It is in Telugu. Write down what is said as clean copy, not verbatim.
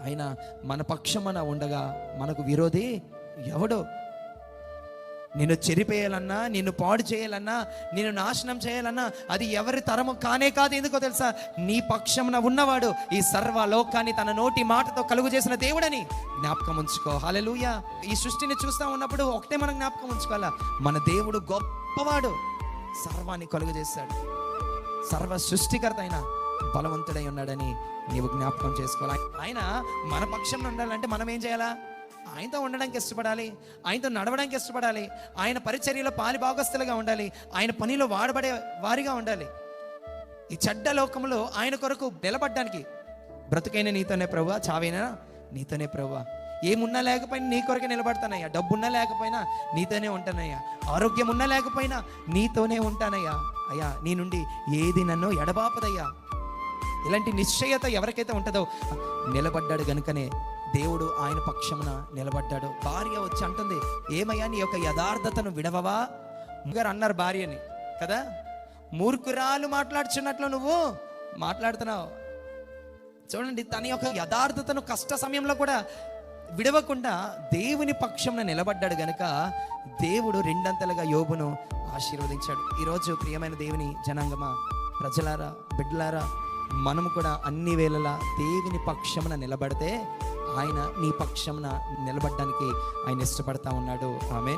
ఆయన మన పక్షమున ఉండగా మనకు విరోధి ఎవడో? నిన్ను చెరిపేయాలన్నా, నిన్ను పాడు చేయాలన్నా, నిన్ను నాశనం చేయాలన్నా అది ఎవరి తరము కానే కాదు. ఎందుకో తెలుసా? నీ పక్షమున ఉన్నవాడు ఈ సర్వలోకాన్ని తన నోటి మాటతో కలుగు చేసిన దేవుడని జ్ఞాపకం ఉంచుకో. హల్లెలూయా. ఈ సృష్టిని చూస్తూ ఉన్నప్పుడు ఒకటే మనం జ్ఞాపకం ఉంచుకోవాలా, మన దేవుడు గొప్పవాడు, సర్వాన్ని కలుగు చేశాడు, సర్వ సృష్టికర్త అయిన బలవంతుడై ఉన్నాడని నీవు జ్ఞాపకం చేసుకోవాలి. ఆయన మన పక్షంలో ఉండాలంటే మనం ఏం చేయాలా? ఆయనతో ఉండడానికి ఇష్టపడాలి, ఆయనతో నడవడానికి ఇష్టపడాలి, ఆయన పరిచర్యలో పాలి భాగస్తులుగా ఉండాలి, ఆయన పనిలో వాడబడే వారిగా ఉండాలి. ఈ చెడ్డ లోకంలో ఆయన కొరకు నిలబడ్డానికి, బ్రతుకైనా నీతోనే ప్రభువా, చావైనా నీతోనే ప్రభువా, ఏమున్నా లేకపోయినా నీ కొరకే నిలబడతానయ్యా, డబ్బున్నా లేకపోయినా నీతోనే ఉంటానయ్యా, ఆరోగ్యం ఉన్నా లేకపోయినా నీతోనే ఉంటానయ్యా, అయ్యా నీ నుండి ఏది నన్ను ఎడబాపదయ్యా. ఇలాంటి నిశ్చయత ఎవరికైతే ఉంటుందో నిలబడ్డాడు గనుకనే దేవుడు ఆయన పక్షమున నిలబడ్డాడు. భార్య వచ్చి అంటుంది, ఏమయ్యా నీ యొక్క యథార్థతను విడవవా? గారు అన్నారు భార్యని కదా, మూర్ఖురాలు మాట్లాడుచున్నట్లు నువ్వు మాట్లాడుతున్నావు. చూడండి, తన యొక్క యథార్థతను కష్ట సమయంలో కూడా విడవకుండా దేవుని పక్షంలో నిలబడ్డాడు గనుక దేవుడు రెండంతలుగా యోబును ఆశీర్వదించాడు. ఈరోజు ప్రియమైన దేవుని జనాంగమా, ప్రజలారా, బిడ్డలారా, మనము కూడా అన్ని వేళలా దేవుని పక్షమున నిలబడితే ఆయన నీ పక్షమున నిలబడడానికి ఆయన ఇష్టపడతా ఉన్నాడు. ఆమేన్.